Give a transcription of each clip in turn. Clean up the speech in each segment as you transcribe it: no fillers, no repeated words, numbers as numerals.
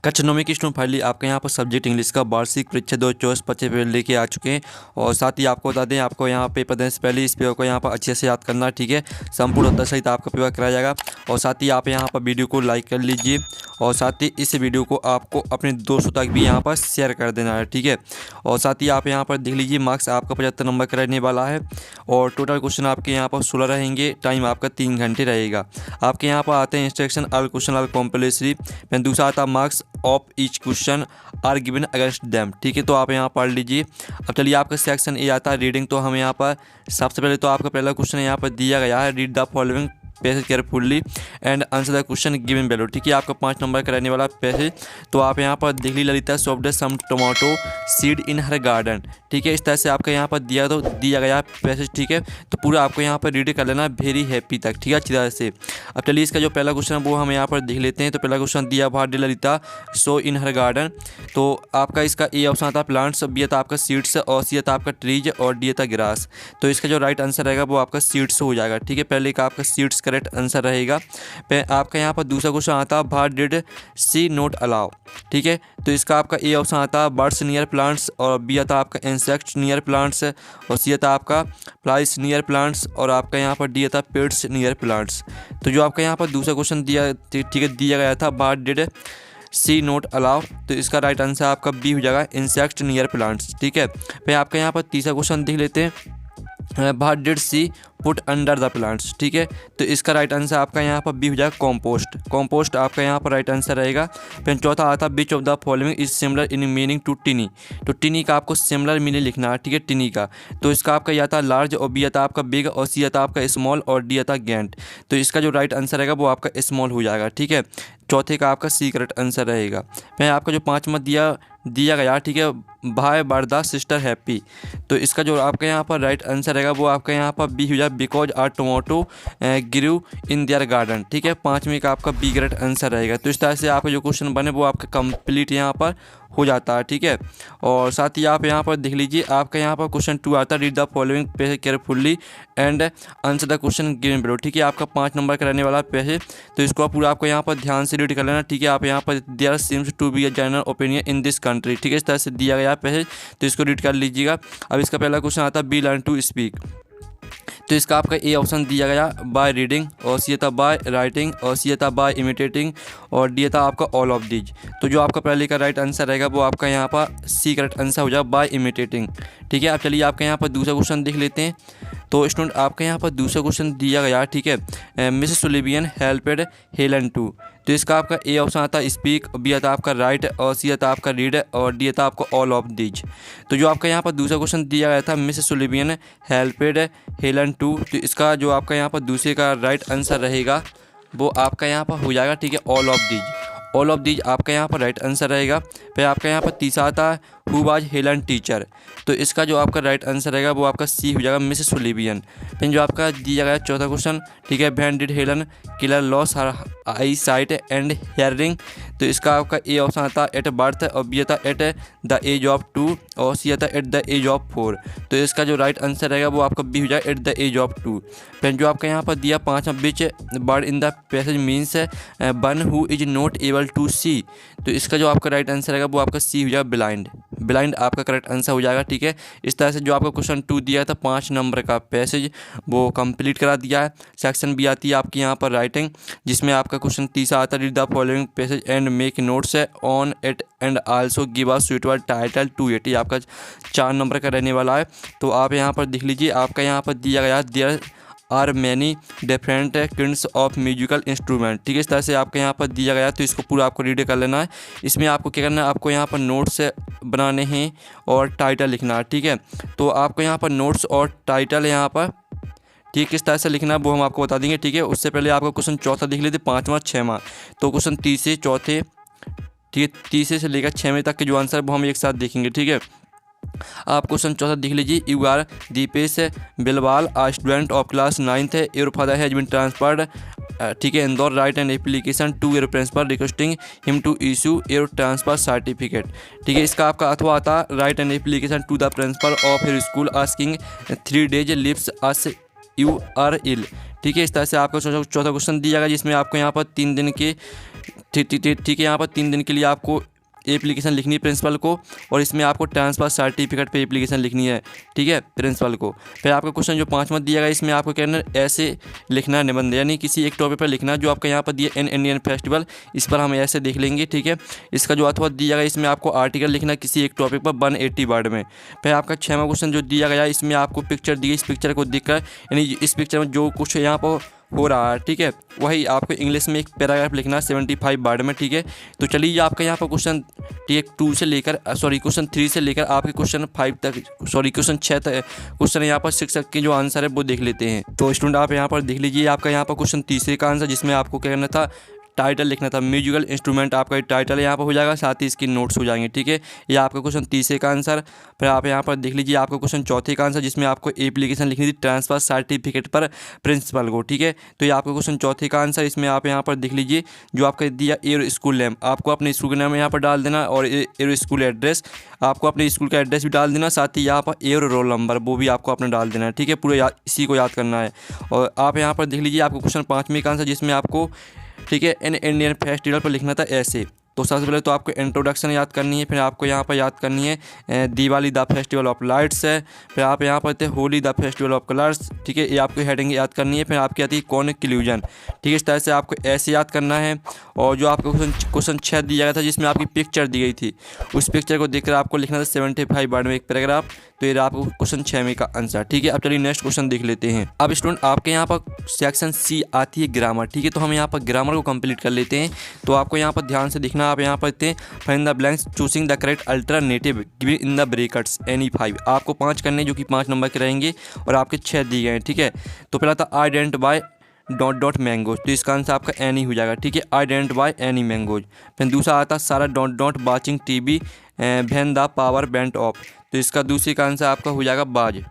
कक्षानवमी की student finally आपके यहाँ पर सब्जेक्ट इंग्लिश का वार्षिक परीक्षा 2024-25 पेपर लेके आ चुके हैं। और साथ ही आपको बता दें, आपको यहाँ पेपर देने से पहले इस पेपर को यहाँ पर अच्छे से याद करना, ठीक है। संपूर्ण उत्तर सहित आपका पेपर कराया जाएगा। और साथ ही आप यहाँ पर वीडियो को लाइक कर लीजिए और साथ ही इस वीडियो को आपको अपने दोस्तों तक भी यहाँ पर शेयर कर देना है, ठीक है। और साथ ही आप यहाँ पर देख लीजिए, मार्क्स आपका 75 नंबर का रहने वाला है और टोटल क्वेश्चन आपके यहाँ पर 16 रहेंगे। टाइम आपका 3 घंटे रहेगा। आपके यहाँ पर आते हैं instruction, all question are compulsory. फिर दूसरा आता है marks of each question are given against them, ठीक है। तो आप यहाँ पढ़ लीजिए। अब चलिए आपका सेक्शन ए आता है रीडिंग। तो हम यहाँ पर सबसे पहले तो आपका पहला क्वेश्चन यहाँ पर दिया गया है, read the following passage carefully and answer the question given below, ठीक है। आपका 5 नंबर का रहने वाला पैसेज। तो आप यहाँ पर देख ली, Lalita sowed some tomato seed in her garden, ठीक है। इस तरह से आपका यहाँ पर दिया गया पैसेज, ठीक है। तो पूरा आपको यहाँ पर रीड कर लेना वेरी हैप्पी तक, ठीक है, अच्छी तरह से। अब चलिए इसका जो पहला क्वेश्चन है वो हम यहाँ पर देख लेते हैं। तो पहला क्वेश्चन दिया, what did Lalita so in her garden. तो आपका इसका ए ऑप्शन आता है प्लांट्स, बी आता आपका सीड्स और सी आता आपका ट्रीज और डी आता ग्रास। तो इसका जो राइट आंसर रहेगा वो आपका सीड्स हो जाएगा, ठीक है। पहले का आपका सीड्स करेक्ट आंसर रहेगा। आपका यहाँ पर दूसरा क्वेश्चन आता है, what did she not allow, ठीक है। तो इसका आपका ए ऑप्शन आता है बर्ड्स नियर प्लांट्स और बी आता आपका इंसेक्ट्स नियर प्लांट्स और सी आता आपका फ्लाइज नियर प्लांट्स और आपका यहाँ पर डी आता पेट्स नियर प्लांट्स। तो जो आपका यहाँ पर दूसरा क्वेश्चन दिया, ठीक है, दिया गया था what did she not allow. तो इसका राइट आंसर आपका बी हो जाएगा इंसेक्ट्स नियर प्लांट्स, ठीक है। फिर आपका यहाँ पर तीसरा क्वेश्चन देख लेते हैं, what did she put under the plants, ठीक है। तो इसका राइट आंसर आपका यहाँ पर बी हो जाएगा कॉम्पोस्ट। कॉम्पोस्ट आपका यहाँ पर राइट आंसर रहेगा। फिर चौथा आता which of the following is similar in meaning to tiny. तो टिनी का आपको सिमिलर मीनिंग लिखना है, ठीक है, टिनी का। तो इसका आपका या था लार्ज और बी आता आपका बिग और सी आता आपका स्मॉल और डी आता गैंट। तो इसका जो राइट आंसर रहेगा वो आपका स्मॉल हो जाएगा, ठीक है। चौथे का आपका सी करेक्ट आंसर रहेगा। फिर आपका जो पाँचवा दिया गया, ठीक है, भाई बर्दा सिस्टर हैप्पी। तो इसका जो आपका यहाँ पर राइट आंसर रहेगा वो आपका यहाँ पर बी हो जाए because our tomato grew in their garden, ठीक है। पाँचवीं का आपका बी करेक्ट आंसर रहेगा। तो इस तरह से आपका जो क्वेश्चन बने वो आपका कंप्लीट यहाँ पर हो जाता है, ठीक है। और साथ ही आप यहाँ पर देख लीजिए, आपका यहाँ पर क्वेश्चन 2 आता है, read the following passage carefully and answer the question given below, ठीक है। आपका 5 नंबर का रहने वाला पैसेज। तो इसको पूरा आपको यहाँ पर ध्यान से रीड कर लेना, ठीक है। आप यहाँ पर there seems to be a general opinion in this country, ठीक है, इस तरह से दिया गया पैसेज। तो इसको रीड कर लीजिएगा। अब इसका पहला क्वेश्चन आता है बी लर्न टू स्पीक। तो इसका आपका ए ऑप्शन दिया गया बाय रीडिंग और सी था बाय राइटिंग और सी था बाय इमिटेटिंग और डी था आपका ऑल ऑफ दीज। तो जो आपका पहले का राइट आंसर रहेगा वो आपका यहाँ पर सी करेक्ट आंसर हो जाएगा बाय इमिटेटिंग, ठीक है। अब चलिए आपके यहाँ पर दूसरा क्वेश्चन देख लेते हैं। तो स्टूडेंट आपके यहाँ पर दूसरा क्वेश्चन दिया गया, ठीक है, मिसेस सुलिवियन हेल्पेड हेलन टू। तो इसका आपका ए ऑप्शन आता है स्पीक, बी आता आपका राइट और सी आता आपका रीड और डी आता आपका ऑल ऑफ दीज। तो जो आपका यहाँ पर दूसरा क्वेश्चन दिया गया था मिसेस सुलिवियन हेल्पेड हेलन टू। तो इसका जो आपका यहाँ पर दूसरे का राइट आंसर रहेगा वो आपका यहाँ पर हो जाएगा, ठीक है, all of these. All of these आपका यहाँ पर राइट आंसर रहेगा। फिर आपका यहाँ पर तीसरा आता है हु वाज हेलन टीचर। तो इसका जो आपका राइट आंसर रहेगा वो आपका सी हो जाएगा मिसेस सुलिवियन। फिर जो आपका दिया गया चौथा क्वेश्चन, ठीक है, when did Helen killer loss her I site and hearing. तो इसका आपका ए ऑप्शन आता है एट बर्थ और बी आता एट द एज ऑफ 2 और सी आता एट द एज ऑफ 4। तो इसका जो राइट आंसर रहेगा वो आपका बी हो जाएगा एट द एज ऑफ 2। फिर जो आपका यहाँ पर दिया पाँचवा, which word in the passage means one who is not able to see. तो इसका जो आपका राइट आंसर रहेगा वो आपका सी हो जाएगा ब्लाइंड। ब्लाइंड आपका करेक्ट आंसर हो जाएगा, ठीक है। इस तरह से जो आपका क्वेश्चन 2 दिया था 5 नंबर का पैसेज वो कंप्लीट करा दिया है। सेक्शन बी आती है आपकी यहाँ पर राइटिंग, जिसमें आपका क्वेश्चन तीसरा आता है read the following passage and make notes on it and also give a suitable title to it. ये आपका 4 नंबर का रहने वाला है। तो आप यहाँ पर देख लीजिए, आपका यहाँ पर दिया गया there are many different kinds of musical instrument, ठीक है, इस तरह से आपके यहाँ पर दिया गया। तो इसको पूरा आपको रीड कर लेना है। इसमें आपको क्या करना है, आपको यहाँ पर नोट्स बनाने हैं और टाइटल लिखना है, ठीक है। तो आपको यहाँ पर नोट्स और टाइटल यहाँ पर, ठीक, किस तरह से लिखना है वो हम आपको बता देंगे, ठीक है। उससे पहले आपको क्वेश्चन चौथा देख लेते, 5वां 6वां। तो क्वेश्चन तीसरे चौथे, ठीक है, तीसरे से लेकर 6वें तक के जो आंसर वो हम एक साथ देखेंगे, ठीक है। आप क्वेश्चन चौथा देख लीजिए, you are Deepesh Bilwal a student of class 9th, your father has been transferred, ठीक है, Indore, write an application to your principal requesting him to issue your transfer certificate, ठीक है। इसका आपका अथवा आता write an application to the principal of your school asking 3 days leaves as you are ill, ठीक है। इस तरह से आपका चौथा क्वेश्चन दिया गया, जिसमें आपको यहाँ पर 3 दिन के ठीक है। यहाँ पर 3 दिन के लिए आपको एप्लीकेशन लिखनी है प्रिंसिपल को, और इसमें आपको ट्रांसफ़र सर्टिफिकेट पे एप्लीकेशन लिखनी है, ठीक है, प्रिंसिपल को। फिर आपका क्वेश्चन जो 5वां दिया गया, इसमें आपको कहना है ऐसे लिखना निबंध, यानी किसी एक टॉपिक पर लिखना जो आपका यहाँ पर दिया एन इंडियन फेस्टिवल, इस पर हम ऐसे देख लेंगे, ठीक है। इसका जो अथवा दिया गया, इसमें आपको आर्टिकल लिखना किसी एक टॉपिक पर 180 वर्ड में। फिर आपका 6वां क्वेश्चन जो दिया गया, इसमें आपको पिक्चर दी गई, इस पिक्चर को देखकर यानी इस पिक्चर में जो कुछ यहाँ पर हो रहा है, ठीक है, वही आपको इंग्लिश में एक पैराग्राफ लिखना है 75 वर्ड में, ठीक है। तो चलिए आपका यहाँ पर क्वेश्चन क्वेश्चन 3 से लेकर आपके क्वेश्चन 5 तक, क्वेश्चन 6 तक क्वेश्चन यहाँ पर 6 तक के जो आंसर है वो देख लेते हैं। तो स्टूडेंट आप यहाँ पर देख लीजिए, आपका यहाँ पर क्वेश्चन तीसरे का आंसर, जिसमें आपको क्या करना था, टाइटल लिखना था, म्यूजिकल इंस्ट्रूमेंट आपका टाइटल यहाँ पर हो जाएगा, साथ ही इसकी नोट्स हो जाएंगे, ठीक है। ये आपका क्वेश्चन तीसरे का आंसर। फिर आप यहाँ पर देख लीजिए आपका क्वेश्चन चौथे का आंसर, जिसमें आपको एप्लीकेशन लिखनी थी ट्रांसफ़र सर्टिफिकेट पर प्रिंसिपल को, ठीक है। तो ये आपका क्वेश्चन चौथे का आंसर। इसमें आप यहाँ पर देख लीजिए जो आपका दिया एयर स्कूल नेम, आपको अपने स्कूल का नाम यहाँ पर डाल देना, और एयर स्कूल एड्रेस आपको अपने स्कूल का एड्रेस भी डाल देना, साथ ही यहाँ पर एयर रोल नंबर वो भी आपको अपना डाल देना है, ठीक है। पूरे इसी को याद करना है। और आप यहाँ पर देख लीजिए आपको क्वेश्चन 5वें का आंसर, जिसमें आपको, ठीक है, एन इंडियन फेस्टिवल पर लिखना था ऐसे। तो सबसे पहले तो आपको इंट्रोडक्शन याद करनी है, फिर आपको यहाँ पर याद करनी है Diwali the festival of lights है, फिर आप यहाँ पर थे Holi the festival of colours, ठीक है, ये आपको हेडिंग याद करनी है। फिर आपकी आती है कॉन्क्लूजन, ठीक है, इस तरह से आपको ऐसे याद करना है। और जो आपको क्वेश्चन 6 दिया गया था, जिसमें आपकी पिक्चर दी गई थी, उस पिक्चर को देखकर आपको लिखना था 75 वर्ड में एक पैराग्राफ। तो ये आपको क्वेश्चन 6 का आंसर, ठीक है। अब चलिए नेक्स्ट क्वेश्चन देख लेते हैं। अब स्टूडेंट आपके यहाँ पर सेक्शन सी आती है ग्रामर, ठीक है, तो हम यहाँ पर ग्रामर को कंप्लीट कर लेते हैं। तो आपको यहाँ पर ध्यान से देखना, आप यहाँ पर थे find the blanks choosing the correct alternative given in the brackets any 5, आपको 5 करने जो कि 5 नंबर के रहेंगे, और आपके 6 दिए गए हैं, ठीक है। तो पहला था आइडेंटिफाई डॉट मैंगोज, तो इसका आंसर आपका एनी हो जाएगा, ठीक है, आइडेंटिफाई एनी मैंगोज। फिर दूसरा आता सारा dot watching TV when the power went of, तो इसका दूसरे का आंसर आपका हो जाएगा बाज,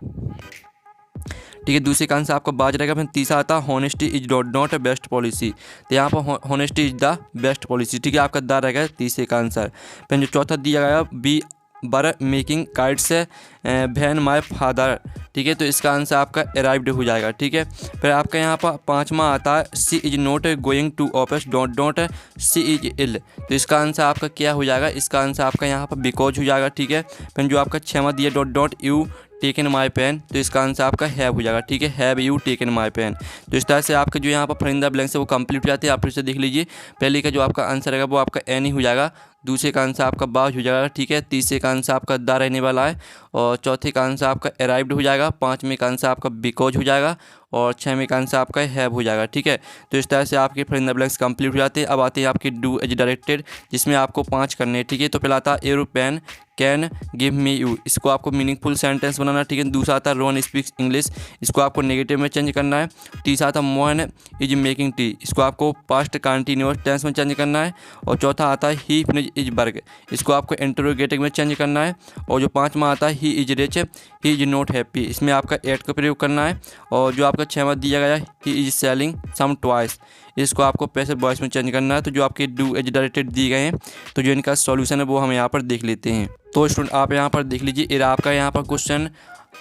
ठीक है, दूसरे का आंसर आपका बाज रहेगा। फिर तीसरा आता honesty is not best policy, तो यहाँ पर honesty is the best policy, ठीक है, आपका द रहेगा तीसरे का आंसर। फिर जो चौथा दिया गया बी बर making kites van my father, ठीक है, तो इसका आंसर आपका अराइव्ड हो जाएगा, ठीक है। फिर आपका यहाँ पर 5वां आता है she is not going to office dot she is ill, तो इसका आंसर आपका क्या हो जाएगा, इसका आंसर आपका यहाँ पर बिकॉज हो जाएगा, ठीक है। फिर जो आपका 6वां दिया dot you taken my pen, तो इसका आंसर आपका हैव हो जाएगा, ठीक है, have you taken my pen. तो इस तरह से आपके जो यहाँ पर फिल इन द ब्लैंक्स है वो कंप्लीट हो जाते हैं। आप फिर से देख लीजिए, पहले का जो आपका आंसर रहेगा वो आपका एनी हो जाएगा, दूसरे का आंसर आपका बाज हो जाएगा, ठीक है, तीसरे का आंसर आपका द रहने वाला है, और चौथे का आंसर आपका अराइव्ड हो जाएगा, 5वें का आंसर आपका बिकॉज हो जाएगा, और 6वें का आंसर आपका हैव हो जाएगा, ठीक है। तो इस तरह से आपके fill in the blanks complete हो जाते हैं। अब आते हैं आपकी डू एज डायरेक्टेड, जिसमें आपको 5 करने हैं, ठीक है। तो पहला आता है aeroplane can give me you, इसको आपको मीनिंगफुल सेंटेंस बनाना, ठीक है। दूसरा आता है रोहन स्पीक्स इंग्लिश, इसको आपको नेगेटिव में चेंज करना है। तीसरा आता है मोहन इज मेकिंग टी, इसको आपको पास्ट कंटिन्यूअस टेंस में चेंज करना है। और चौथा आता है ही फिनिश इज वर्क, इसको आपको इंटरोगेटिव में चेंज करना है। और जो 5वां आता है he is rich he is not happy, इसमें आपका एट का प्रयोग करना है। और जो आपका 6वां दिया गया he is selling some toys, इसको आपको पैसिव वॉइस में चेंज करना है। तो जो आपके डू एज डायरेक्टेड दिए गए हैं, तो जो इनका सॉल्यूशन है वो हम यहाँ पर देख लेते हैं। तो स्टूडेंट आप यहाँ पर देख लीजिए, ये आपका यहाँ पर क्वेश्चन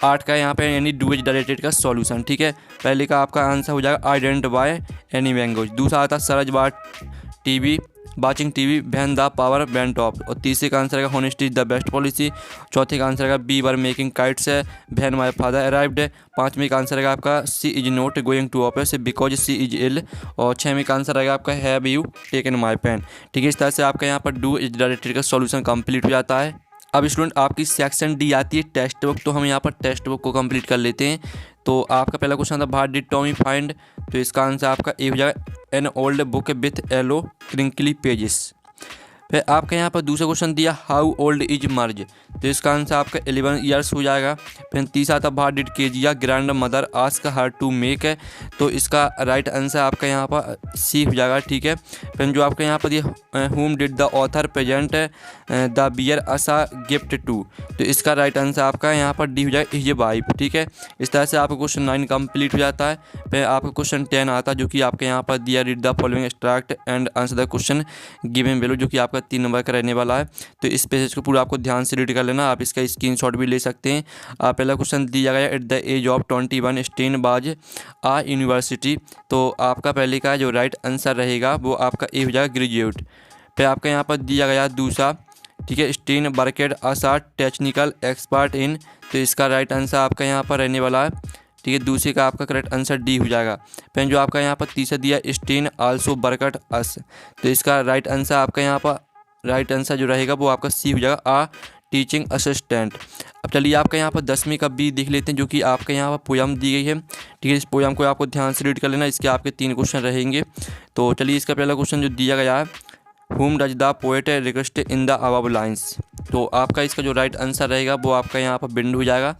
8 का यहाँ पे यानी डू एज डायरेक्टेड का सॉल्यूशन, ठीक है। पहले का आपका आंसर हो जाएगा आइडेंटिफाई एनी लैंग्वेज, दूसरा आता Suraj TV watching TV when the power went off, और तीसरे का आंसर है honesty is the best policy. चौथे का आंसर है बी वर मेकिंग काइट्स है वैन माई फादर अराइव्ड है। 5वें का आंसर है आपका she is not going to office because she is ill. और 6वें का आंसर रहेगा आपका have you taken my pen, ठीक है। इस तरह से आपका यहाँ पर डू इज डायरेक्टेड का सॉल्यूशन कंप्लीट हो जाता है। अब स्टूडेंट आपकी सेक्शन डी आती है टेक्स्ट बुक, तो हम यहाँ पर टेक्स्ट बुक को कंप्लीट कर लेते हैं। तो आपका पहला क्वेश्चन था व्हाट डिड टॉमी फाइंड, तो इसका आंसर आपका ए हो जाएगा an old book with yellow crinkly pages. फिर आपका यहाँ पर दूसरा क्वेश्चन दिया हाउ ओल्ड इज मर्ज, तो इसका आंसर आपका 11 ईयर्स हो जाएगा। फिर तीसरा था what did Kezia grandmother ask her to make है, तो इसका राइट आंसर आपका यहाँ पर सी हो जाएगा, ठीक है। फिर जो आपका यहाँ पर दिया whom did the author present the bear as a gift to, तो इसका राइट आंसर आपका यहाँ पर डी हो जाएगा इज वाइफ, ठीक है। इस तरह से आपका क्वेश्चन 9 कंप्लीट हो जाता है। फिर आपका क्वेश्चन 10 आता है जो कि आपके यहाँ पर दिया read the following extract and answer the question given below, जो कि आपका 3 नंबर का रहने वाला है। तो इस पेज को पूरा आपको ध्यान से रीड कर लेना, आप इसका स्क्रीनशॉट भी ले सकते हैं। पहला क्वेश्चन दिया गया at the age of 21 Stan was a university. तो आपका पहले का जो राइट आंसर रहेगा वो आपका ए हो जाएगा ग्रेजुएट। फिर आपका यहाँ पर दिया गया दूसरा, ठीक है, स्टीन बर्केड असा टेक्निकल एक्सपर्ट इन। तो इसका राइट आंसर आपका यहाँ पर रहने वाला है, ठीक है, दूसरे का आपका करेक्ट आंसर डी हो जाएगा। फिर जो आपका यहाँ पर तीसरा दिया स्टीन आल्सो बर्कट अस। तो इसका राइट आंसर आपका यहाँ पर राइट आंसर जो रहेगा वो आपका सी हो जाएगा, आ टीचिंग असिस्टेंट। अब चलिए आपका यहाँ पर 10वीं का बी देख लेते हैं, जो कि आपके यहाँ पर पोयम दी गई है, ठीक है। इस पोयम को आपको ध्यान से रीड कर लेना, इसके आपके 3 क्वेश्चन रहेंगे। तो चलिए इसका पहला क्वेश्चन जो दिया गया है, whom does the poet request in the above lines। तो आपका इसका जो राइट आंसर रहेगा वो आपका यहाँ पर बिंड हो जाएगा।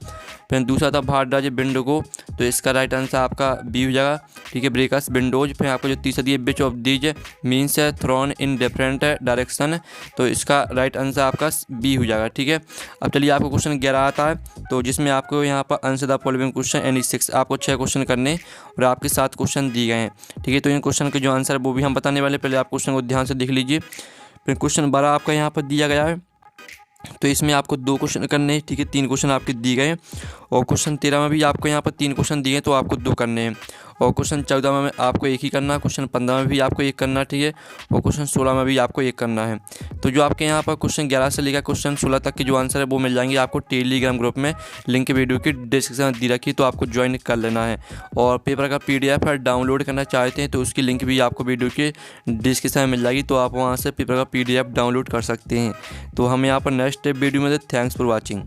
फिर दूसरा था भारद्वाज बिंड को, तो इसका राइट आंसर आपका बी हो जाएगा, ठीक है, ब्रेकर्स विंडोज। फिर आपका जो तीसरा दिया which of these means thrown in different direction. तो इसका राइट आंसर आपका बी हो जाएगा, ठीक है। अब चलिए आपको क्वेश्चन 11 आता है, तो जिसमें आपको यहाँ पर answer the following question any 6, आपको 6 क्वेश्चन करने और आपके 7 क्वेश्चन दिए गए हैं, ठीक है। तो इन क्वेश्चन के जो आंसर वो भी हम बताने वाले, पहले आप क्वेश्चन को ध्यान से देख लीजिए। फिर क्वेश्चन 12 आपका यहाँ पर दिया गया है, तो इसमें आपको 2 क्वेश्चन करने हैं, ठीक है, 3 क्वेश्चन आपके दिए गए हैं। और क्वेश्चन 13 में भी आपको यहाँ पर 3 क्वेश्चन दिए हैं, तो आपको 2 करने हैं। और क्वेश्चन 14 में आपको 1 ही करना है, क्वेश्चन 15 में भी आपको 1 करना है, ठीक है, और क्वेश्चन 16 में भी आपको 1 करना है। तो जो आपके यहाँ पर क्वेश्चन 11 से लेकर क्वेश्चन 16 तक के जो आंसर है वो मिल जाएंगे आपको टेलीग्राम ग्रुप में, लिंक वीडियो की डिस्क्रिप्शन में दी रखी, तो आपको ज्वाइन कर लेना है। और पेपर का PDF डाउनलोड करना चाहते हैं तो उसकी लिंक भी आपको वीडियो के डिस्क्रिप्शन में मिल जाएगी, तो आप वहाँ से पेपर का PDF डाउनलोड कर सकते हैं। तो हम यहाँ पर नेक्स्ट वीडियो में, थैंक्स फॉर वॉचिंग।